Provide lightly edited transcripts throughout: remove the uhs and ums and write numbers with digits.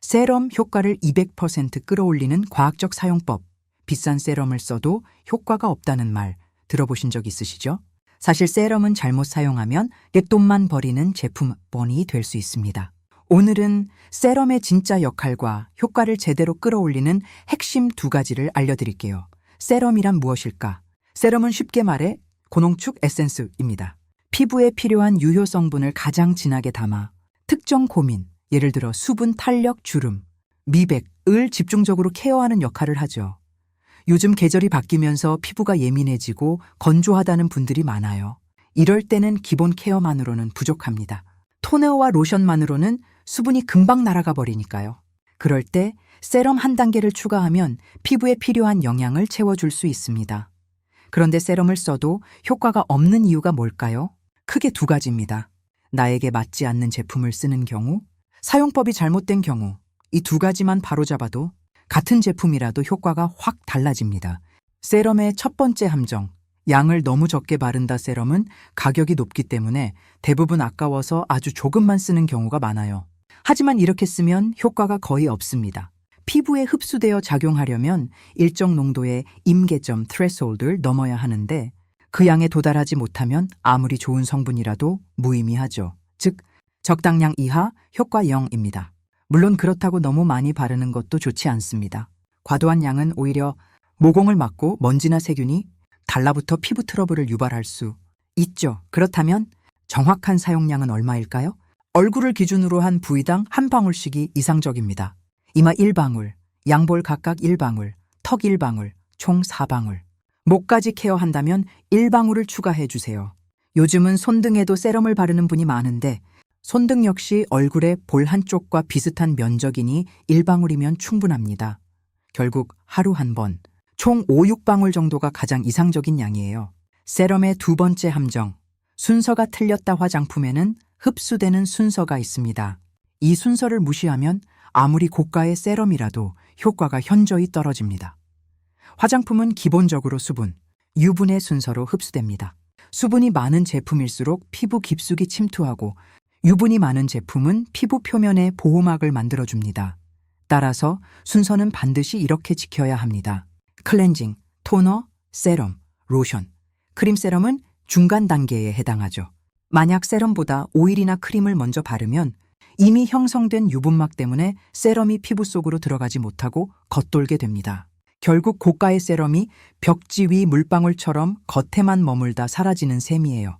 세럼 효과를 200% 끌어올리는 과학적 사용법. 비싼 세럼을 써도 효과가 없다는 말 들어보신 적 있으시죠? 사실 세럼은 잘못 사용하면 렉돈만 버리는 제품본이 될 수 있습니다. 오늘은 세럼의 진짜 역할과 효과를 제대로 끌어올리는 핵심 2가지를 알려드릴게요. 세럼이란 무엇일까? 세럼은 쉽게 말해 고농축 에센스입니다. 피부에 필요한 유효 성분을 가장 진하게 담아 특정 고민, 예를 들어 수분 탄력, 주름, 미백을 집중적으로 케어하는 역할을 하죠. 요즘 계절이 바뀌면서 피부가 예민해지고 건조하다는 분들이 많아요. 이럴 때는 기본 케어만으로는 부족합니다. 토너와 로션만으로는 수분이 금방 날아가 버리니까요. 그럴 때 세럼 한 단계를 추가하면 피부에 필요한 영양을 채워줄 수 있습니다. 그런데 세럼을 써도 효과가 없는 이유가 뭘까요? 크게 2가지입니다. 나에게 맞지 않는 제품을 쓰는 경우, 사용법이 잘못된 경우, 이 2가지만 바로잡아도 같은 제품이라도 효과가 확 달라집니다. 세럼의 첫 번째 함정, 양을 너무 적게 바른다. 세럼은 가격이 높기 때문에 대부분 아까워서 아주 조금만 쓰는 경우가 많아요. 하지만 이렇게 쓰면 효과가 거의 없습니다. 피부에 흡수되어 작용하려면 일정 농도의 임계점 threshold를 넘어야 하는데 그 양에 도달하지 못하면 아무리 좋은 성분이라도 무의미하죠. 즉, 적당량 이하 효과 0입니다. 물론 그렇다고 너무 많이 바르는 것도 좋지 않습니다. 과도한 양은 오히려 모공을 막고 먼지나 세균이 달라붙어 피부 트러블을 유발할 수 있죠. 그렇다면 정확한 사용량은 얼마일까요? 얼굴을 기준으로 한 부위당 한 방울씩이 이상적입니다. 이마 1방울, 양볼 각각 1방울, 턱 1방울, 총 4방울. 목까지 케어한다면 1방울을 추가해 주세요. 요즘은 손등에도 세럼을 바르는 분이 많은데 손등 역시 얼굴의 볼 한쪽과 비슷한 면적이니 1방울이면 충분합니다. 결국 하루 한 번, 총 5, 6방울 정도가 가장 이상적인 양이에요. 세럼의 2번째 함정, 순서가 틀렸다. 화장품에는 흡수되는 순서가 있습니다. 이 순서를 무시하면 아무리 고가의 세럼이라도 효과가 현저히 떨어집니다. 화장품은 기본적으로 수분, 유분의 순서로 흡수됩니다. 수분이 많은 제품일수록 피부 깊숙이 침투하고 유분이 많은 제품은 피부 표면에 보호막을 만들어줍니다. 따라서 순서는 반드시 이렇게 지켜야 합니다. 클렌징, 토너, 세럼, 로션. 크림 세럼은 중간 단계에 해당하죠. 만약 세럼보다 오일이나 크림을 먼저 바르면 이미 형성된 유분막 때문에 세럼이 피부 속으로 들어가지 못하고 겉돌게 됩니다. 결국 고가의 세럼이 벽지 위 물방울처럼 겉에만 머물다 사라지는 셈이에요.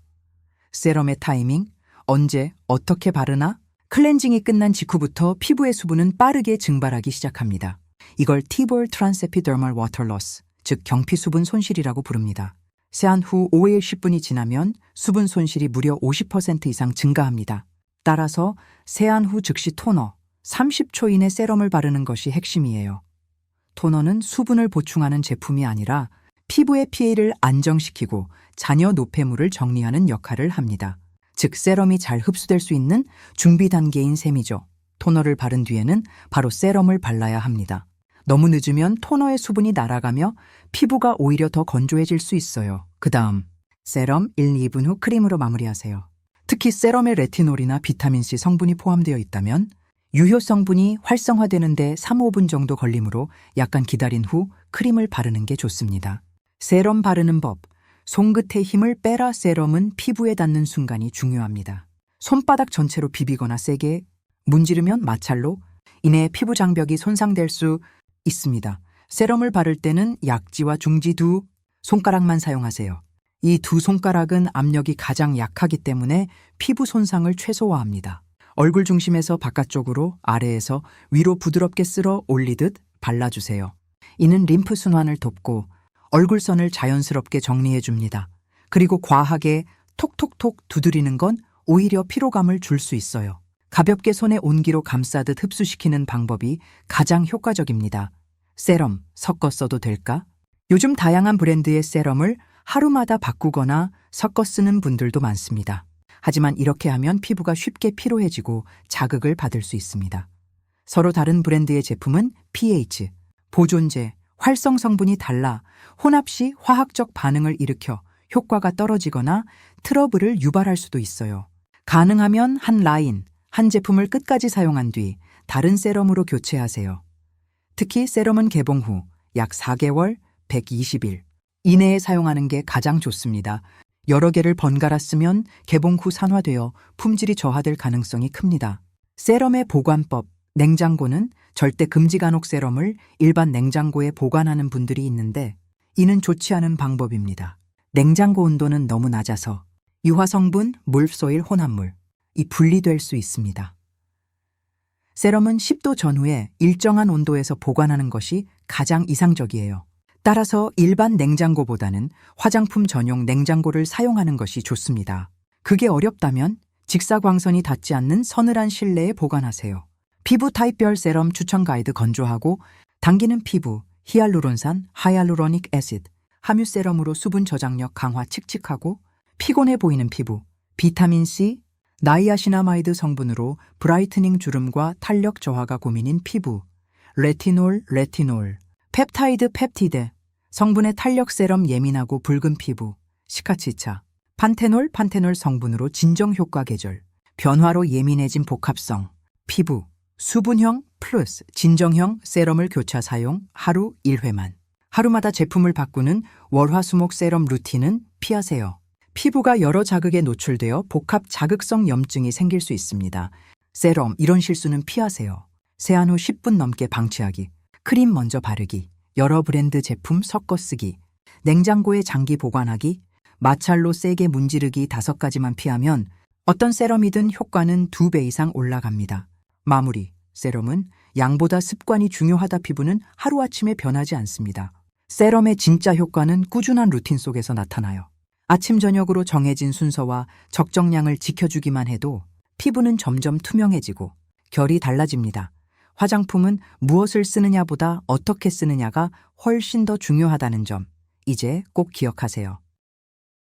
세럼의 타이밍, 언제, 어떻게 바르나? 클렌징이 끝난 직후부터 피부의 수분은 빠르게 증발하기 시작합니다. 이걸 티볼 트란스에피더멀 워터 로스, 즉 경피 수분 손실이라고 부릅니다. 세안 후 5일 10분이 지나면 수분 손실이 무려 50% 이상 증가합니다. 따라서 세안 후 즉시 토너, 30초 이내 세럼을 바르는 것이 핵심이에요. 토너는 수분을 보충하는 제품이 아니라 피부의 pH를 안정시키고 잔여 노폐물을 정리하는 역할을 합니다. 즉 세럼이 잘 흡수될 수 있는 준비 단계인 셈이죠. 토너를 바른 뒤에는 바로 세럼을 발라야 합니다. 너무 늦으면 토너의 수분이 날아가며 피부가 오히려 더 건조해질 수 있어요. 그 다음 세럼 1, 2분 후 크림으로 마무리하세요. 특히 세럼에 레티놀이나 비타민C 성분이 포함되어 있다면 유효 성분이 활성화되는데 3, 5분 정도 걸리므로 약간 기다린 후 크림을 바르는 게 좋습니다. 세럼 바르는 법. 손끝의 힘을 빼라. 세럼은 피부에 닿는 순간이 중요합니다. 손바닥 전체로 비비거나 세게 문지르면 마찰로 인해 피부 장벽이 손상될 수 있습니다. 세럼을 바를 때는 약지와 중지 2 손가락만 사용하세요. 이 2 손가락은 압력이 가장 약하기 때문에 피부 손상을 최소화합니다. 얼굴 중심에서 바깥쪽으로, 아래에서 위로 부드럽게 쓸어 올리듯 발라주세요. 이는 림프 순환을 돕고 얼굴선을 자연스럽게 정리해줍니다. 그리고 과하게 톡톡톡 두드리는 건 오히려 피로감을 줄 수 있어요. 가볍게 손의 온기로 감싸듯 흡수시키는 방법이 가장 효과적입니다. 세럼 섞어 써도 될까? 요즘 다양한 브랜드의 세럼을 하루마다 바꾸거나 섞어 쓰는 분들도 많습니다. 하지만 이렇게 하면 피부가 쉽게 피로해지고 자극을 받을 수 있습니다. 서로 다른 브랜드의 제품은 pH, 보존제, 활성 성분이 달라 혼합 시 화학적 반응을 일으켜 효과가 떨어지거나 트러블을 유발할 수도 있어요. 가능하면 한 라인, 한 제품을 끝까지 사용한 뒤 다른 세럼으로 교체하세요. 특히 세럼은 개봉 후 약 4개월, 120일 이내에 사용하는 게 가장 좋습니다. 여러 개를 번갈아 쓰면 개봉 후 산화되어 품질이 저하될 가능성이 큽니다. 세럼의 보관법, 냉장고는 절대 금지 간혹 세럼을 일반 냉장고에 보관하는 분들이 있는데 이는 좋지 않은 방법입니다. 냉장고 온도는 너무 낮아서 유화성분, 물소일 혼합물, 이 분리될 수 있습니다. 세럼은 10도 전후에 일정한 온도에서 보관하는 것이 가장 이상적이에요. 따라서 일반 냉장고보다는 화장품 전용 냉장고를 사용하는 것이 좋습니다. 그게 어렵다면 직사광선이 닿지 않는 서늘한 실내에 보관하세요. 피부 타입별 세럼 추천 가이드 건조하고 당기는 피부, 히알루론산, 하이알루로닉 애시드, 함유 세럼으로 수분 저장력 강화 칙칙하고 피곤해 보이는 피부, 비타민C, 나이아시나마이드 성분으로 브라이트닝 주름과 탄력 저하가 고민인 피부, 레티놀, 펩타이드, 펩티드, 성분의 탄력 세럼 예민하고 붉은 피부, 시카치차, 판테놀 성분으로 진정 효과 계절, 변화로 예민해진 복합성, 피부, 수분형 플러스 진정형 세럼을 교차 사용 하루 1회만. 하루마다 제품을 바꾸는 월화수목 세럼 루틴은 피하세요. 피부가 여러 자극에 노출되어 복합 자극성 염증이 생길 수 있습니다. 세럼 이런 실수는 피하세요. 세안 후 10분 넘게 방치하기, 크림 먼저 바르기, 여러 브랜드 제품 섞어 쓰기, 냉장고에 장기 보관하기, 마찰로 세게 문지르기 5가지만 피하면 어떤 세럼이든 효과는 2배 이상 올라갑니다. 마무리, 세럼은 양보다 습관이 중요하다. 피부는 하루아침에 변하지 않습니다. 세럼의 진짜 효과는 꾸준한 루틴 속에서 나타나요. 아침 저녁으로 정해진 순서와 적정량을 지켜주기만 해도 피부는 점점 투명해지고 결이 달라집니다. 화장품은 무엇을 쓰느냐보다 어떻게 쓰느냐가 훨씬 더 중요하다는 점, 이제 꼭 기억하세요.